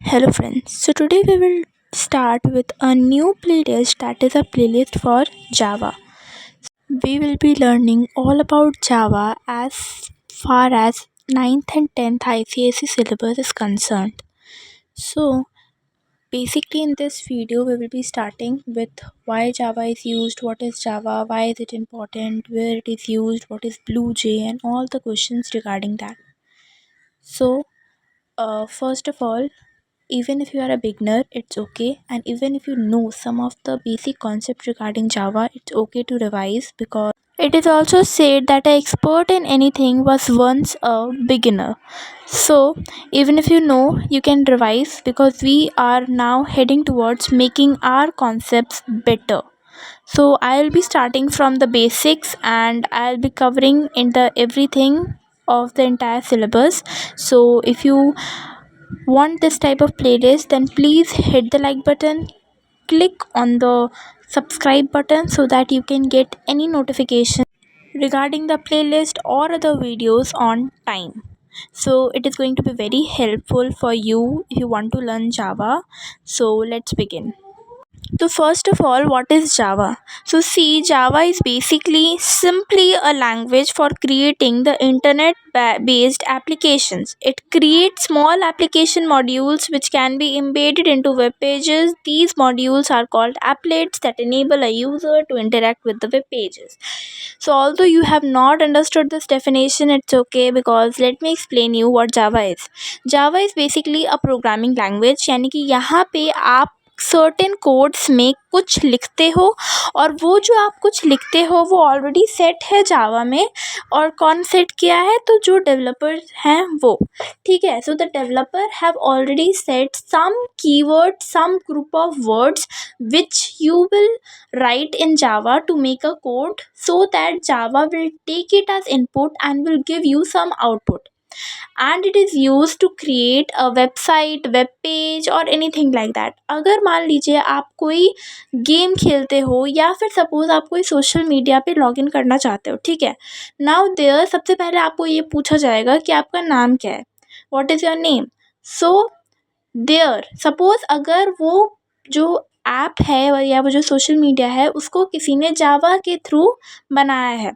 Hello friends, so today we will start with a new playlist, that is a playlist for Java. We will be learning all about Java as far as 9th and 10th ICSE syllabus is concerned. So basically in this video we will be starting with why Java is used, what is Java, why is it important, where it is used, what is BlueJ, and all the questions regarding that. So first of all, even if you are a beginner, it's okay, and even if you know some of the basic concepts regarding Java, it's okay to revise, because it is also said that an expert in anything was once a beginner. So even if you know, you can revise, because we are now heading towards making our concepts better. So I'll be starting from the basics and I'll be covering in the everything of the entire syllabus. So if you want this type of playlist, then please hit the like button, click on the subscribe button so that you can get any notification regarding the playlist or other videos on time. So it is going to be very helpful for you if you want to learn Java. So let's begin. So first of all, what is Java? So see, Java is basically simply a language for creating the internet based applications. It creates small application modules which can be embedded into web pages. These modules are called applets that enable a user to interact with the web pages. So although you have not understood this definition, it's okay, because let me explain you what Java is. Java is basically a programming language, यानी कि यहाँ पे आप certain codes में कुछ लिखते हो, और वो जो आप कुछ लिखते हो वो ऑलरेडी सेट है जावा में. और कौन सेट किया है? तो जो डेवलपर्स हैं वो. ठीक है. So the developer have already set some keyword, some group of words which you will write in Java to make a code, so that Java will take it as input and will give you some output, and it is used to create a website, web page or anything like that. अगर मान लीजिए आप कोई game खेलते हो, या फिर suppose आप कोई सोशल मीडिया पे लॉगिन करना चाहते हो, ठीक है. नाउ देयर सबसे पहले आपको ये पूछा जाएगा कि आपका नाम क्या है, what is your name. So there suppose अगर वो जो ऐप है या वो जो सोशल मीडिया है उसको किसी ने जावा के थ्रू बनाया है,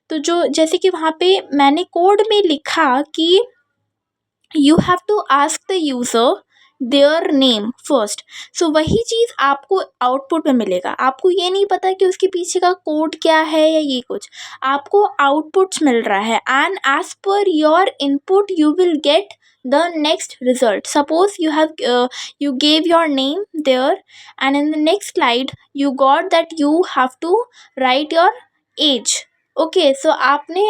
तो जो जैसे कि वहाँ पे मैंने कोड में लिखा कि you have to ask the user their name first. So वही चीज़ आपको आउटपुट में मिलेगा. आपको ये नहीं पता कि उसके पीछे का कोड क्या है या ये कुछ, आपको आउटपुट्स मिल रहा है, and as per your input you will get the next result. Suppose you gave your name there, and in the next slide you got that you have to write your age. Okay, so आपने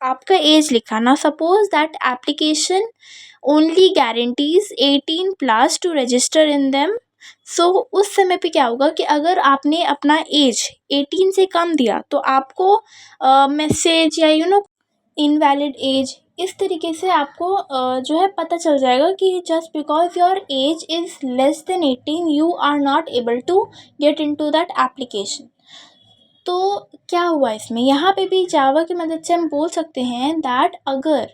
आपका age लिखा. ना suppose that application only guarantees 18+ to register in them. So उस समय पे क्या होगा कि अगर आपने अपना एज 18 से कम दिया तो आपको मैसेज या इनवैलिड एज, इस तरीके से आपको जो है पता चल जाएगा कि just because your age is less than 18 you are not able to get into that application. तो क्या हुआ इसमें, यहाँ पे भी जावा की मदद से हम बोल सकते हैं दैट अगर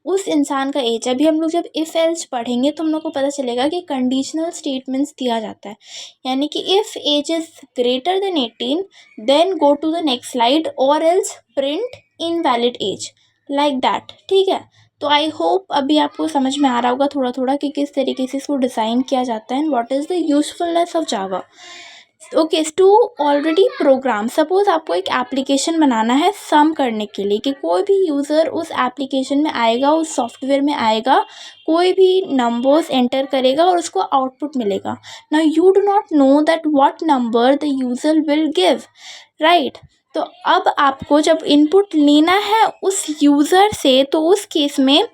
उस इंसान का एज, अभी हम लोग जब इफ़ एल्स पढ़ेंगे तो हम लोग को पता चलेगा कि कंडीशनल स्टेटमेंट्स दिया जाता है, यानी कि if age is greater than 18 then go to the next slide, और else print invalid age, like that. ठीक है. तो आई होप अभी आपको समझ में आ रहा होगा थोड़ा थोड़ा कि किस तरीके से इसको डिज़ाइन किया जाता है, and what is the usefulness of Java. Okay, to already program, suppose आपको एक एप्लीकेशन बनाना है सम करने के लिए, कि कोई भी यूज़र उस एप्लीकेशन में आएगा, उस सॉफ्टवेयर में आएगा, कोई भी नंबर्स एंटर करेगा और उसको आउटपुट मिलेगा. Now you do not know that what number the user will give, right. तो अब आपको जब इनपुट लेना है उस यूज़र से, तो उस केस में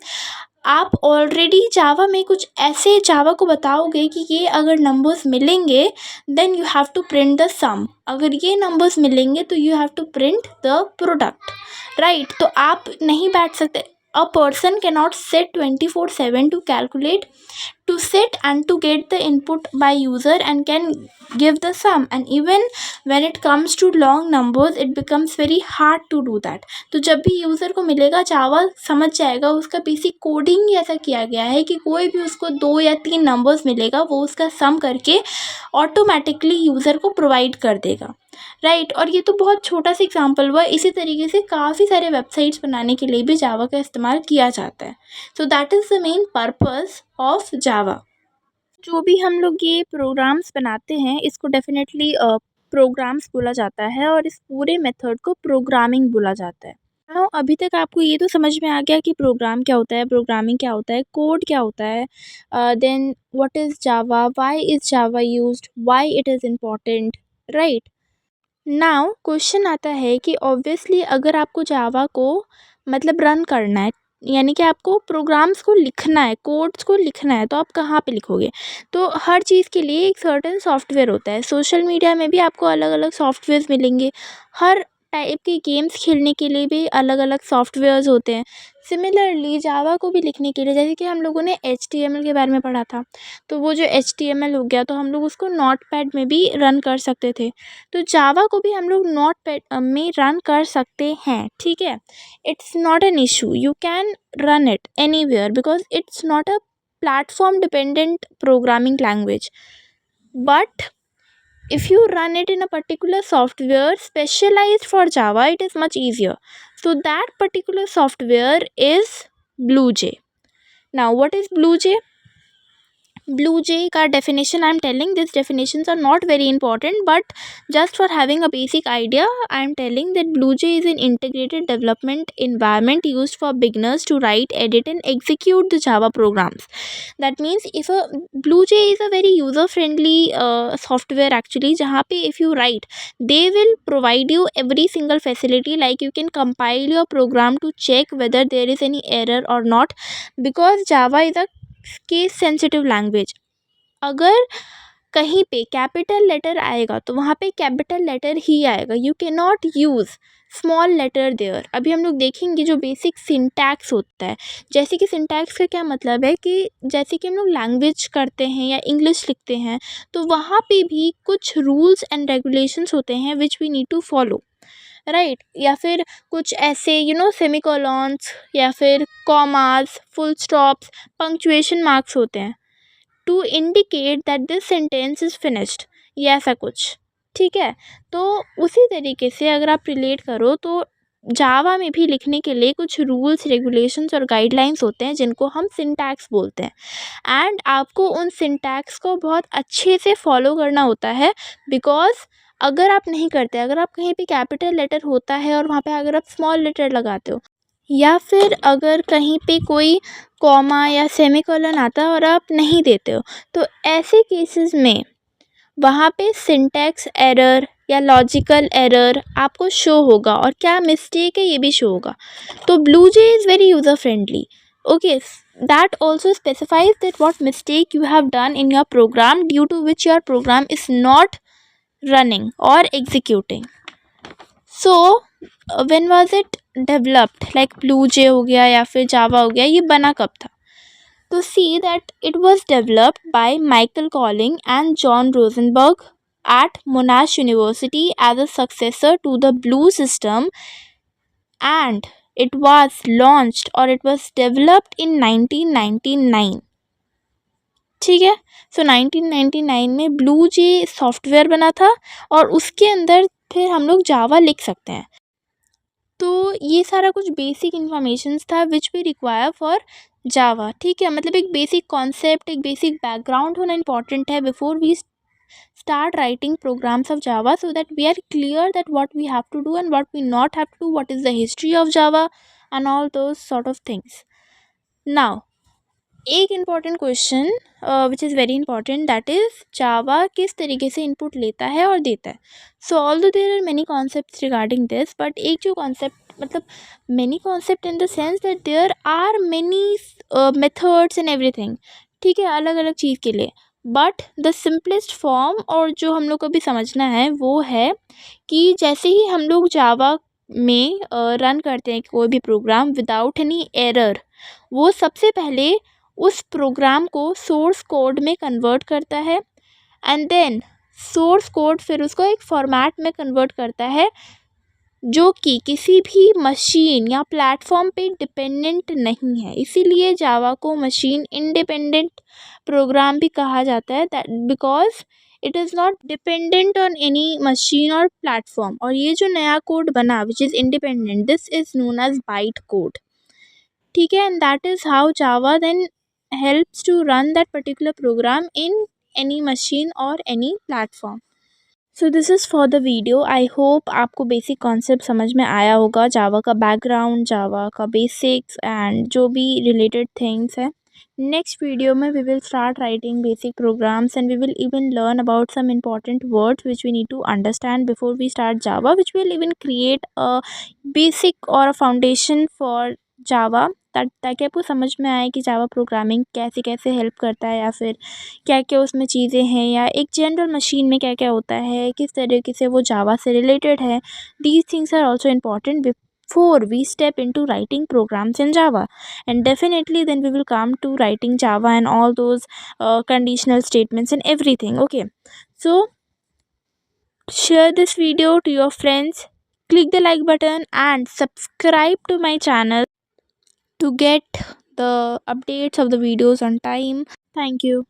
आप ऑलरेडी जावा में कुछ ऐसे जावा को बताओगे कि ये अगर नंबर्स मिलेंगे then you have to print the sum, अगर ये नंबर्स मिलेंगे तो you have to print the product, right. तो आप नहीं बैठ सकते. A person can not sit 24/7 to calculate to sit and to get the input by user and can give the sum, and even when it comes to long numbers it becomes very hard to do that. तो जब भी user को मिलेगा जावा समझ जाएगा, उसका basic coding ही ऐसा किया गया है कि कोई भी उसको 2 या 3 नंबर्स मिलेगा वो उसका सम करके ऑटोमेटिकली यूज़र को प्रोवाइड कर देगा, राइट। और ये तो बहुत छोटा सा एग्जांपल हुआ, इसी तरीके से काफ़ी सारे वेबसाइट्स बनाने के लिए भी जावा का इस्तेमाल किया जाता है। So that is the main purpose of Java. जो भी हम लोग ये प्रोग्राम्स बनाते हैं इसको डेफिनेटली प्रोग्राम्स बोला जाता है और इस पूरे मेथड को प्रोग्रामिंग बोला जाता है। हाँ, अभी तक आपको ये तो समझ में आ गया कि प्रोग्राम क्या होता है, प्रोग्रामिंग क्या होता है, कोड क्या होता है, then what is Java, why is Java used, why it is important, right. Now question आता है कि ऑब्वियसली अगर आपको जावा को मतलब रन करना है, यानी कि आपको प्रोग्राम्स को लिखना है, कोड्स को लिखना है, तो आप कहाँ पे लिखोगे? तो हर चीज़ के लिए एक सर्टेन सॉफ्टवेयर होता है। सोशल मीडिया में भी आपको अलग अलग सॉफ्टवेयर्स मिलेंगे, हर टाइप के गेम्स खेलने के लिए भी अलग अलग सॉफ्टवेयर्स होते हैं। सिमिलरली जावा को भी लिखने के लिए, जैसे कि हम लोगों ने HTML के बारे में पढ़ा था, तो वो जो HTML हो गया तो हम लोग उसको नोटपैड में भी रन कर सकते थे। तो जावा को भी हम लोग नोटपैड में रन कर सकते हैं, ठीक है। It's not an issue, you can run it anywhere because it's not a platform dependent programming language, but if you run it in a particular software specialized for java it is much easier. So that particular software is BlueJ. Now what is BlueJ? BlueJ का definition I am telling, these definitions are not very important, but just for having a basic idea I am telling that BlueJ is an integrated development environment used for beginners to write, edit and execute the Java programs. That means if a BlueJ is a very user friendly software actually, जहाँ पे if you write they will provide you every single facility, like you can compile your program to check whether there is any error or not, because Java is a case sensitive language. अगर कहीं पे capital letter आएगा तो वहाँ पे capital letter ही आएगा, you can not use small letter there. अभी हम लोग देखेंगे जो बेसिक सिंटैक्स होता है, जैसे कि सिंटैक्स का क्या मतलब है कि जैसे कि हम लोग लैंग्वेज करते हैं या इंग्लिश लिखते हैं तो वहाँ पे भी कुछ रूल्स एंड रेगुलेशंस होते हैं which we need to follow, right. या फिर कुछ ऐसे सेमिकोलॉन्स या फिर commas, full stops, punctuation marks होते हैं to indicate that this sentence is finished, या ऐसा कुछ, ठीक है। तो उसी तरीके से अगर आप रिलेट करो तो जावा में भी लिखने के लिए कुछ रूल्स, रेगुलेशंस और गाइडलाइंस होते हैं जिनको हम सिंटैक्स बोलते हैं, एंड आपको उन सिंटैक्स को बहुत अच्छे से फॉलो करना होता है। बिकॉज अगर आप नहीं करते, अगर आप कहीं पे कैपिटल लेटर होता है और वहाँ पे अगर आप स्मॉल लेटर लगाते हो, या फिर अगर कहीं पे कोई कॉमा या सेमीकोलन आता है और आप नहीं देते हो, तो ऐसे केसेस में वहाँ पे सिंटैक्स एरर या लॉजिकल एरर आपको शो होगा और क्या मिस्टेक है ये भी शो होगा। तो BlueJ is very user friendly, okay. that also specifies that what mistake you have done in your program due to which your program is not running or executing. So when was it developed, like BlueJ हो गया या फिर जावा हो गया, ये बना कब था? तो see that it was developed by Michael Colling and John Rosenberg at Monash University as a successor to the Blue system, and it was launched or it was developed in 1999, ठीक है। सो 1999 में BlueJ सॉफ्टवेयर बना था और उसके अंदर फिर हम लोग जावा लिख सकते हैं। तो ये सारा कुछ बेसिक इन्फॉर्मेशंस था which we require for Java, ठीक है। मतलब एक बेसिक कॉन्सेप्ट, एक बेसिक बैकग्राउंड होना इंपॉर्टेंट है before we start writing programs of Java, so that we are clear that what we have to do and what we not have to do, what is the history of Java and all those sort of things. Now एक important question which is very important, that is Java किस तरीके से input लेता है और देता है। So although there are many concepts regarding this, but एक जो कॉन्सेप्ट, मतलब many concept in the sense that there are many methods and everything, ठीक है, अलग अलग चीज़ के लिए। बट द सिंपलेस्ट फॉर्म और जो हम लोग को भी समझना है वो है कि जैसे ही हम लोग जावा में रन करते हैं कोई भी प्रोग्राम विदाउट एनी एरर, वो सबसे पहले उस प्रोग्राम को सोर्स कोड में कन्वर्ट करता है एंड देन सोर्स कोड फिर उसको एक फॉर्मेट में कन्वर्ट करता है जो कि किसी भी मशीन या प्लेटफॉर्म पे डिपेंडेंट नहीं है। इसीलिए जावा को मशीन इंडिपेंडेंट प्रोग्राम भी कहा जाता है, that because it is not dependent on any machine और प्लेटफॉर्म। और ये जो नया कोड बना which is independent, this is known as byte code. ठीक है, and that is how Java then helps to run that particular program in any machine और any platform. So this is for the video. I hope आपको basic concept समझ में आया होगा, जावा का background, जावा का बेसिक्स एंड जो भी रिलेटेड थिंग्स है। नेक्स्ट वीडियो में we will start writing basic programs and we will even learn about some important words which we need to understand before we start Java, which will even create a basic or a foundation for Java, ताकि आपको समझ में आए कि Java programming कैसे कैसे help करता है, या फिर क्या क्या उसमें चीज़ें हैं, या एक जनरल मशीन में क्या क्या होता है, किस तरीके से वो जावा से रिलेटेड है। These things are also important before we step into writing programs in Java, and definitely then we will come to writing Java and all those conditional statements and everything. Okay, so share this video to your friends, click the like button and subscribe to my channel to get the updates of the videos on time. Thank you.